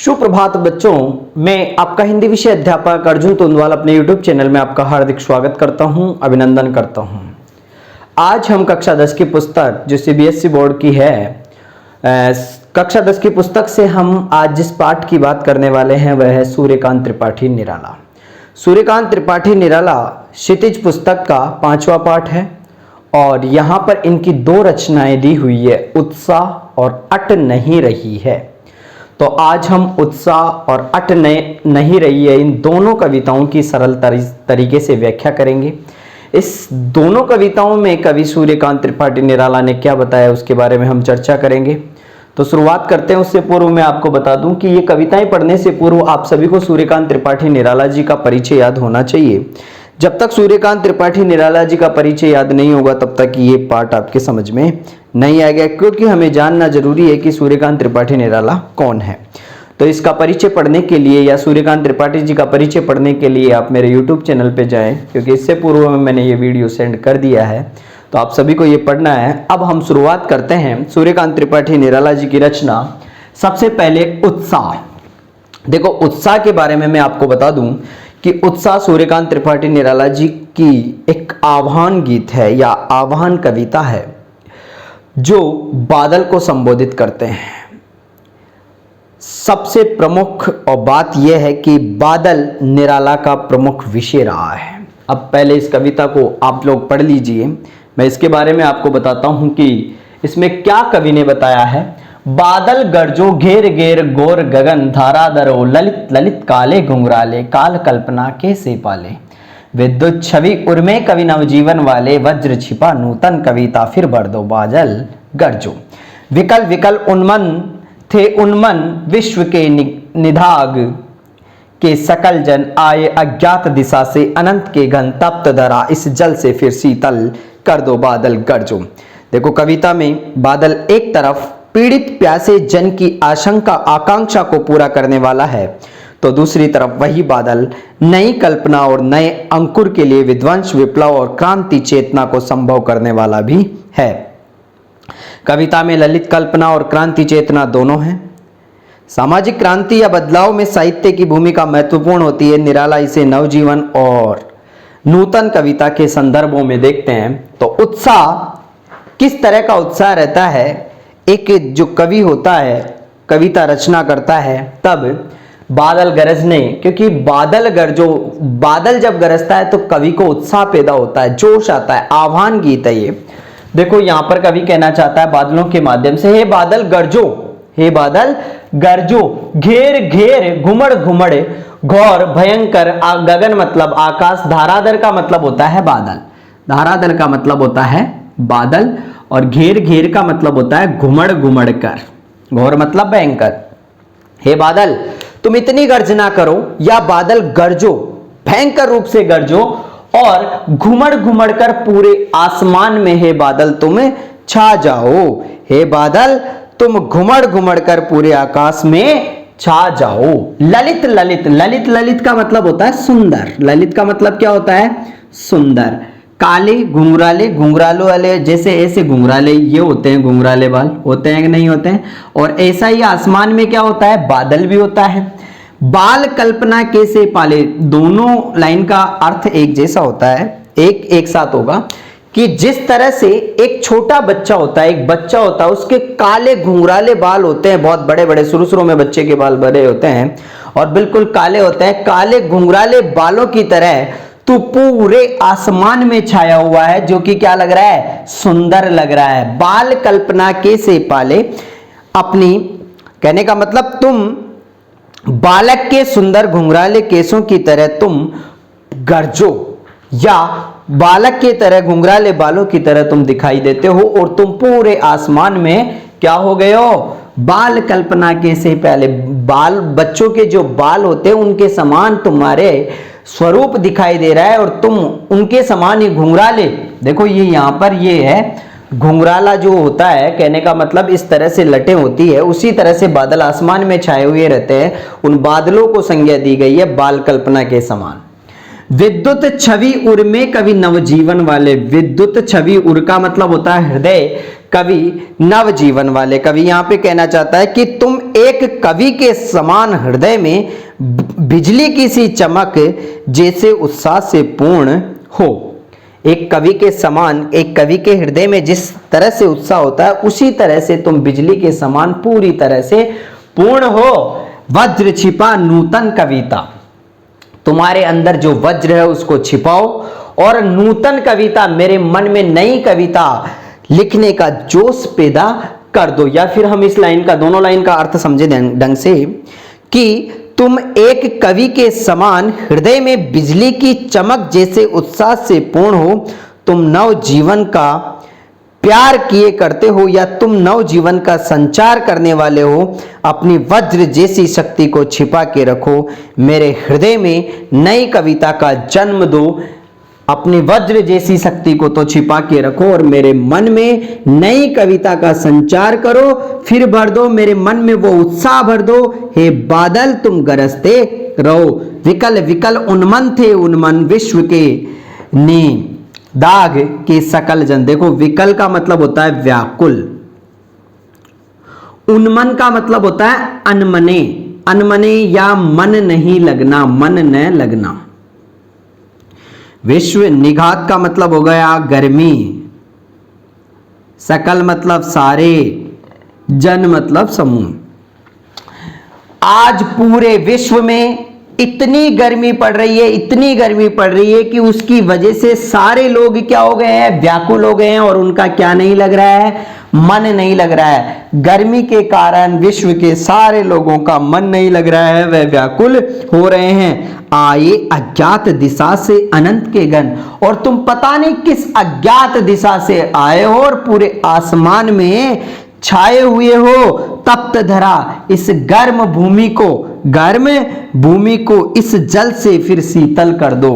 सुप्रभात बच्चों, मैं आपका हिंदी विषय अध्यापक अर्जुन तोंदवाल अपने YouTube चैनल में आपका हार्दिक स्वागत करता हूं, अभिनंदन करता हूं। आज हम कक्षा 10 की पुस्तक जो CBSE बोर्ड की है, कक्षा 10 की पुस्तक से हम आज जिस पाठ की बात करने वाले हैं वह है सूर्यकांत त्रिपाठी निराला। सूर्यकांत त्रिपाठी निराला क्षितिज पुस्तक का 5वां पाठ है और यहाँ पर इनकी 2 रचनाएं दी हुई है, उत्साह और अट नहीं रही है। तो आज हम उत्साह और अट नहीं रही है इन दोनों कविताओं की सरल तरीके से व्याख्या करेंगे। इस दोनों कविताओं में कवि सूर्यकांत त्रिपाठी निराला ने क्या बताया उसके बारे में हम चर्चा करेंगे। तो शुरुआत करते हैं। उससे पूर्व मैं आपको बता दूं कि ये कविताएं पढ़ने से पूर्व आप सभी को सूर्यकांत त्रिपाठी निराला जी का परिचय याद होना चाहिए। जब तक सूर्यकांत त्रिपाठी निराला जी का परिचय याद नहीं होगा तब तक ये पाठ आपके समझ में नहीं आएगा, क्योंकि हमें जानना जरूरी है कि सूर्यकांत त्रिपाठी निराला कौन है। तो इसका परिचय पढ़ने के लिए या सूर्यकांत त्रिपाठी जी का परिचय पढ़ने के लिए आप मेरे YouTube चैनल पे जाएं, क्योंकि इससे पूर्व में मैंने ये वीडियो सेंड कर दिया है, तो आप सभी को ये पढ़ना है। अब हम शुरुआत करते हैं सूर्यकांत त्रिपाठी निराला जी की रचना। सबसे पहले उत्साह। देखो, उत्साह के बारे में मैं आपको बता दूं कि उत्साह सूर्यकांत त्रिपाठी निराला जी की एक आह्वान गीत है या आह्वान कविता है जो बादल को संबोधित करते हैं। सबसे प्रमुख और बात यह है कि बादल निराला का प्रमुख विषय रहा है। अब पहले इस कविता को आप लोग पढ़ लीजिए, मैं इसके बारे में आपको बताता हूं कि इसमें क्या कवि ने बताया है। बादल गरजो घेर घेर गोर गगन धाराधरो ललित ललित काले घुंघराले काल कल्पना कैसे पाले विद्युत छवि उर्मे कवि नवजीवन वाले वज्र छिपा नूतन कविता फिर भर दो बादल गरजो विकल विकल उन्मन थे उन्मन विश्व के निधाग के सकल जन आए अज्ञात दिशा से अनंत के घन तप्त धरा इस जल से फिर शीतल कर दो बादल गरजो। देखो, कविता में बादल एक तरफ पीड़ित प्यासे जन की आशंका आकांक्षा को पूरा करने वाला है, तो दूसरी तरफ वही बादल नई कल्पना और नए अंकुर के लिए विध्वंस विप्लव और क्रांति चेतना को संभव करने वाला भी है। कविता में ललित कल्पना और क्रांति चेतना दोनों हैं। सामाजिक क्रांति या बदलाव में साहित्य की भूमिका महत्वपूर्ण होती है। निराला इसे नवजीवन और नूतन कविता के संदर्भों में देखते हैं। तो उत्साह, किस तरह का उत्साह रहता है। एक जो कवि होता है, कविता रचना करता है, तब बादल गरजने, क्योंकि बादल जब गरजता है तो कवि को उत्साह पैदा होता है, जोश आता है, आह्वान गीत है ये। देखो, यहां पर कवि कहना चाहता है बादलों के माध्यम से, हे बादल गरजो, हे बादल गरजो, घेर घेर घुमड़ घुमड़ घोर भयंकर गगन मतलब आकाश, धाराधर का मतलब होता है बादल, धाराधर का मतलब होता है बादल, और घेर घेर का मतलब होता है घुमड़ घुमड़ कर, घोर मतलब भयंकर। हे बादल तुम इतनी गर्जना करो, या बादल गरजो, भयंकर रूप से गरजो और घुमड़ घुमड़ कर पूरे आसमान में हे बादल तुम छा जाओ। हे बादल तुम घुमड़ घुमड़ कर पूरे आकाश में छा जाओ। ललित ललित, ललित ललित का मतलब होता है सुंदर। ललित का मतलब क्या होता है? सुंदर। काले घुंघराले, घुंघरालों वाले जैसे ऐसे घुंघराले ये होते हैं, घुंघराले बाल होते हैं कि नहीं होते हैं। और ऐसा ही आसमान में क्या होता है? बादल भी होता है। बाल कल्पना कैसे पाले, दोनों लाइन का अर्थ एक जैसा होता है, एक साथ होगा कि जिस तरह से एक छोटा बच्चा होता है, एक बच्चा होता है, उसके काले घुंघराले बाल होते हैं, बहुत बड़े बड़े, शुरू में बच्चे के बाल बड़े होते हैं और बिल्कुल काले होते हैं। काले घुंघराले बालों की तरह तू पूरे आसमान में छाया हुआ है, जो कि क्या लग रहा है? सुंदर लग रहा है। बाल कल्पना कैसे पाले, अपनी कहने का मतलब तुम बालक के सुंदर घुंघराले केसों की तरह तुम गरजो, या बालक के तरह घुंघराले बालों की तरह तुम दिखाई देते हो और तुम पूरे आसमान में क्या हो गए हो? बाल कल्पना के से पहले बाल, बच्चों के जो बाल होते हैं उनके समान तुम्हारे स्वरूप दिखाई दे रहा है और तुम उनके समान ही घुंघराले। देखो, ये यहां पर ये है घुंघराला जो होता है, कहने का मतलब इस तरह से लटें होती है, उसी तरह से बादल आसमान में छाए हुए रहते हैं। उन बादलों को संज्ञा दी गई है बाल कल्पना के समान। विद्युत छवि उर में कवि नवजीवन वाले। विद्युत छवि उर का मतलब होता है हृदय, कवि नवजीवन वाले। कवि यहां पे कहना चाहता है कि तुम एक कवि के समान हृदय में बिजली की सी चमक जैसे उत्साह से पूर्ण हो। एक कवि के समान, एक कवि के हृदय में जिस तरह से उत्साह होता है उसी तरह से तुम बिजली के समान पूरी तरह से पूर्ण हो। वज्र छिपा नूतन कविता, तुम्हारे अंदर जो वज्र है उसको छिपाओ और नूतन कविता, मेरे मन में नई कविता लिखने का जोश पैदा कर दो। या फिर हम इस लाइन का, दोनों लाइन का अर्थ समझे ढंग से कि तुम एक कवि के समान हृदय में बिजली की चमक जैसे उत्साह से पूर्ण हो। तुम नव जीवन का प्यार किए करते हो या तुम नव जीवन का संचार करने वाले हो। अपनी वज्र जैसी शक्ति को छिपा के रखो, मेरे हृदय में नई कविता का जन्म दो। अपनी वज्र जैसी शक्ति को तो छिपा के रखो और मेरे मन में नई कविता का संचार करो, फिर भर दो मेरे मन में वो उत्साह भर दो। हे बादल तुम गरजते रहो, विकल विकल उन्मन थे उन्मन विश्व के ने दाग के सकल जन। देखो विकल का मतलब होता है व्याकुल, उन्मन का मतलब होता है अनमने, अनमने या मन नहीं लगना, मन न लगना। विश्व निघात का मतलब हो गया गर्मी, सकल मतलब सारे, जन मतलब समूह। आज पूरे विश्व में इतनी गर्मी पड़ रही है, इतनी गर्मी पड़ रही है कि उसकी वजह से सारे लोग क्या हो गए हैं, व्याकुल हो गए हैं और उनका क्या नहीं लग रहा है, मन नहीं लग रहा है। गर्मी के कारण विश्व के सारे लोगों का मन नहीं लग रहा है, वह व्याकुल हो रहे हैं। आए अज्ञात दिशा से अनंत के गण, और तुम पता नहीं किस अज्ञात दिशा से आए हो और पूरे आसमान में छाए हुए हो। तप्त धरा इस गर्म भूमि को, गर्म भूमि को इस जल से फिर शीतल कर दो।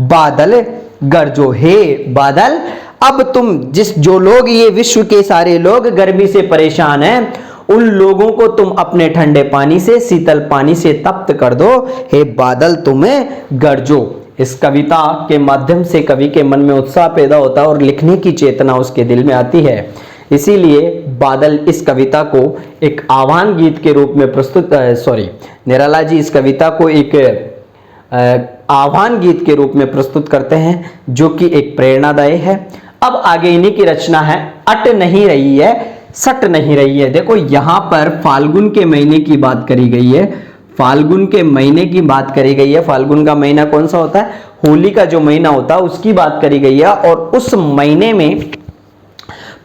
बादल गरजो, हे बादल अब तुम जो लोग, ये विश्व के सारे लोग गर्मी से परेशान हैं, उन लोगों को तुम अपने ठंडे पानी से, शीतल पानी से तप्त कर दो। हे बादल तुम्हें गरजो। इस कविता के माध्यम से कवि के मन में उत्साह पैदा होता है और लिखने की चेतना उसके दिल में आती है। इसीलिए बादल इस कविता को एक आह्वान गीत के रूप में प्रस्तुत, निराला जी इस कविता को एक आह्वान गीत के रूप में प्रस्तुत करते हैं, जो कि एक प्रेरणादायी है। अब आगे इन्हीं की रचना है, अट नहीं रही है, सट नहीं रही है। देखो यहां पर फाल्गुन के महीने की बात करी गई है, फाल्गुन के महीने की बात करी गई है। फाल्गुन का महीना कौन सा होता है, होली का जो महीना होता है उसकी बात करी गई है। और उस महीने में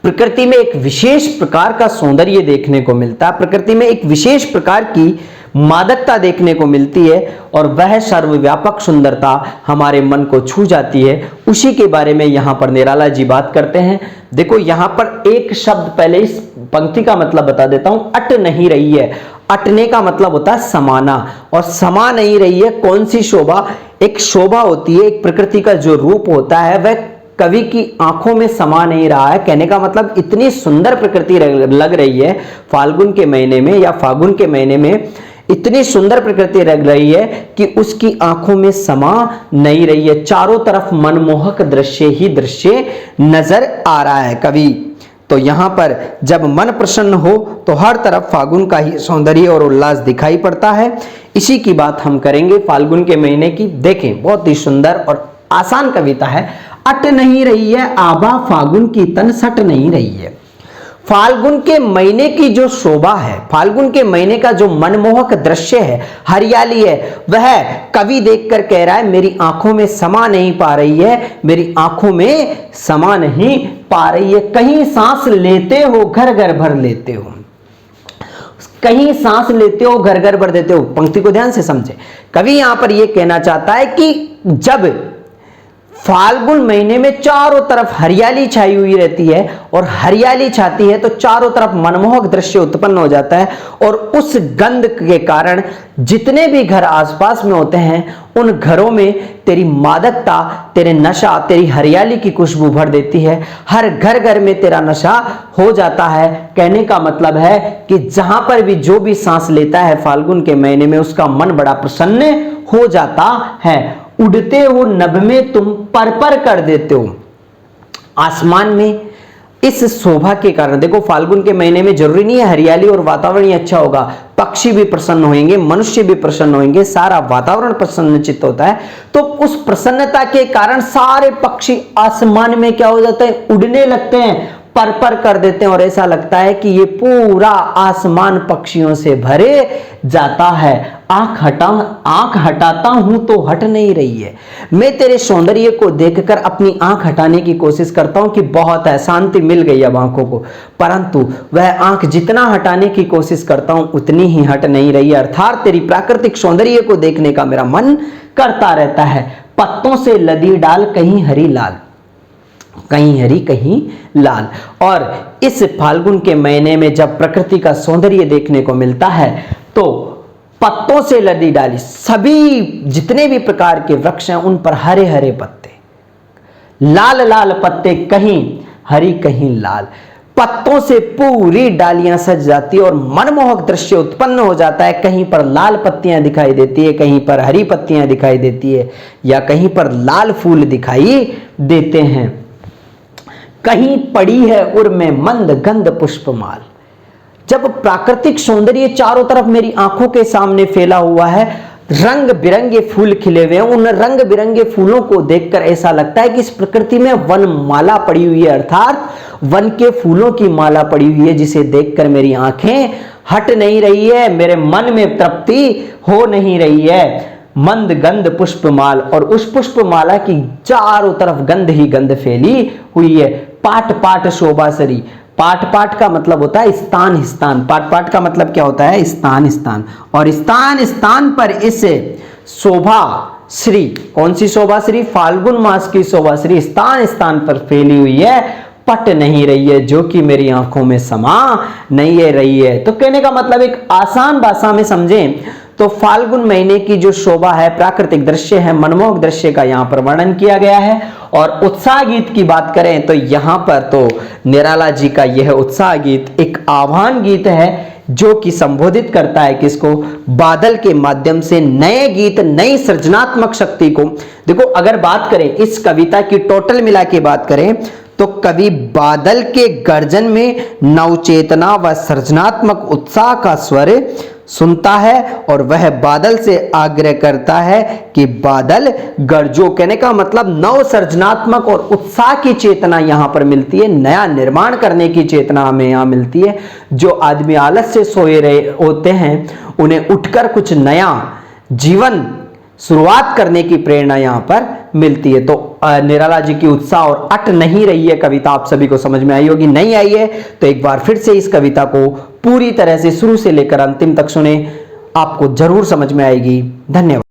प्रकृति में एक विशेष प्रकार का सौंदर्य देखने को मिलता है, प्रकृति में एक विशेष प्रकार की मादकता देखने को मिलती है और वह सर्वव्यापक सुंदरता हमारे मन को छू जाती है। उसी के बारे में यहां पर निराला जी बात करते हैं। देखो यहां पर एक शब्द, पहले इस पंक्ति का मतलब बता देता हूं, अट नहीं रही है। अटने का मतलब होता है समाना, और समा नहीं रही है कौन सी शोभा, एक शोभा होती है, एक प्रकृति का जो रूप होता है वह कवि की आंखों में समा नहीं रहा है। कहने का मतलब इतनी सुंदर प्रकृति लग रही है फाल्गुन के महीने में या फागुन के महीने में, इतनी सुंदर प्रकृति लग रही है कि उसकी आंखों में समा नहीं रही है। चारों तरफ मनमोहक दृश्य ही दृश्य नजर आ रहा है कवि। तो यहां पर जब मन प्रसन्न हो तो हर तरफ फागुन का ही सौंदर्य और उल्लास दिखाई पड़ता है। इसी की बात हम करेंगे फाल्गुन के महीने की। देखें बहुत ही सुंदर और आसान कविता है। अट नहीं रही है आभा फागुन की तन सट नहीं रही है। फाल्गुन के महीने की जो शोभा है, फाल्गुन के महीने का जो मनमोहक दृश्य है, हरियाली है, वह कवि देखकर कह रहा है मेरी आंखों में समा नहीं पा रही है, मेरी आंखों में समा नहीं पा रही है। कहीं सांस लेते हो घर घर भर लेते हो, कहीं सांस लेते हो घर घर भर देते हो। पंक्ति को ध्यान से समझे। कवि यहां पर यह कहना चाहता है कि जब फाल्गुन महीने में चारों तरफ हरियाली छाई हुई रहती है और हरियाली छाती है तो चारों तरफ मनमोहक दृश्य उत्पन्न हो जाता है, और उस गंध के कारण जितने भी घर आसपास में होते हैं उन घरों में तेरी मादकता, तेरे नशा, तेरी हरियाली की खुशबू भर देती है। हर घर घर में तेरा नशा हो जाता है। कहने का मतलब है कि जहां पर भी जो भी सांस लेता है फाल्गुन के महीने में उसका मन बड़ा प्रसन्न हो जाता है। उड़ते हो नभ में तुम पर कर देते हो आसमान में। इस शोभा के कारण देखो, फाल्गुन के महीने में जरूरी नहीं है हरियाली और वातावरण ही अच्छा होगा, पक्षी भी प्रसन्न होंगे, मनुष्य भी प्रसन्न होंगे, सारा वातावरण प्रसन्नचित्त होता है। तो उस प्रसन्नता के कारण सारे पक्षी आसमान में क्या हो जाते हैं, उड़ने लगते हैं, पर कर देते हैं और ऐसा लगता है कि ये पूरा आसमान पक्षियों से भरे जाता है। आंख हटाता हूं तो हट नहीं रही है। मैं तेरे सौंदर्य को देखकर अपनी आंख हटाने की कोशिश करता हूं कि बहुत है, शांति मिल गई अब आंखों को, परंतु वह आंख जितना हटाने की कोशिश करता हूं उतनी ही हट नहीं रही है। अर्थात तेरी प्राकृतिक सौंदर्य को देखने का मेरा मन करता रहता है। पत्तों से लदी डाल कहीं हरी लाल, कहीं हरी कहीं लाल। और इस फाल्गुन के महीने में जब प्रकृति का सौंदर्य देखने को मिलता है तो पत्तों से लदी डाली, सभी जितने भी प्रकार के वृक्ष हैं उन पर हरे हरे पत्ते, लाल लाल पत्ते, कहीं हरी कहीं लाल, पत्तों से पूरी डालियां सज जाती है और मनमोहक दृश्य उत्पन्न हो जाता है। कहीं पर लाल पत्तियां दिखाई देती है, कहीं पर हरी पत्तियां दिखाई देती है, या कहीं पर लाल फूल दिखाई देते हैं। कहीं पड़ी है उर में मंद गंध पुष्पमाल। जब प्राकृतिक सौंदर्य चारों तरफ मेरी आंखों के सामने फैला हुआ है, रंग बिरंगे फूल खिले हुए हैं, उन रंग बिरंगे फूलों को देखकर ऐसा लगता है कि इस प्रकृति में वन माला पड़ी हुई है, अर्थात वन के फूलों की माला पड़ी हुई है, जिसे देखकर मेरी आंखें हट नहीं रही है, मेरे मन में तृप्ति हो नहीं रही है। मंद गंध पुष्पमाल, और उस पुष्पमाला की चारों तरफ गंध ही गंध फैली हुई है। पाट पाट शोभासरी, पाट पाट का मतलब होता है स्थान स्थान, पाट पाट का मतलब क्या होता है, स्थान स्थान, और स्थान स्थान पर इस शोभा श्री, कौन सी शोभा श्री, फाल्गुन मास की शोभा श्री स्थान स्थान पर फैली हुई है, पट नहीं रही है, जो कि मेरी आंखों में समा नहीं है रही है। तो कहने का मतलब एक आसान भाषा में समझें तो फाल्गुन महीने की जो शोभा है, प्राकृतिक दृश्य है, मनमोहक दृश्य का यहाँ पर वर्णन किया गया है। और उत्साह गीत की बात करें तो यहाँ पर तो निराला जी का यह उत्साह गीत एक आह्वान गीत है, जो कि संबोधित करता है किसको, बादल के माध्यम से नए गीत, नई सृजनात्मक शक्ति को। देखो, अगर बात करें इस कविता की टोटल मिला के बात करें तो कवि बादल के गर्जन में नवचेतना व सृजनात्मक उत्साह का स्वर सुनता है और वह बादल से आग्रह करता है कि बादल गरजो। कहने का मतलब नव सृजनात्मक और उत्साह की चेतना यहां पर मिलती है, नया निर्माण करने की चेतना हमें यहां मिलती है। जो आदमी आलस से सोए रहे होते हैं उन्हें उठकर कुछ नया जीवन शुरुआत करने की प्रेरणा यहां पर मिलती है। तो निराला जी की उत्साह और अट नहीं रही है कविता आप सभी को समझ में आई होगी। नहीं आई है तो एक बार फिर से इस कविता को पूरी तरह से शुरू से लेकर अंतिम तक सुने, आपको जरूर समझ में आएगी। धन्यवाद।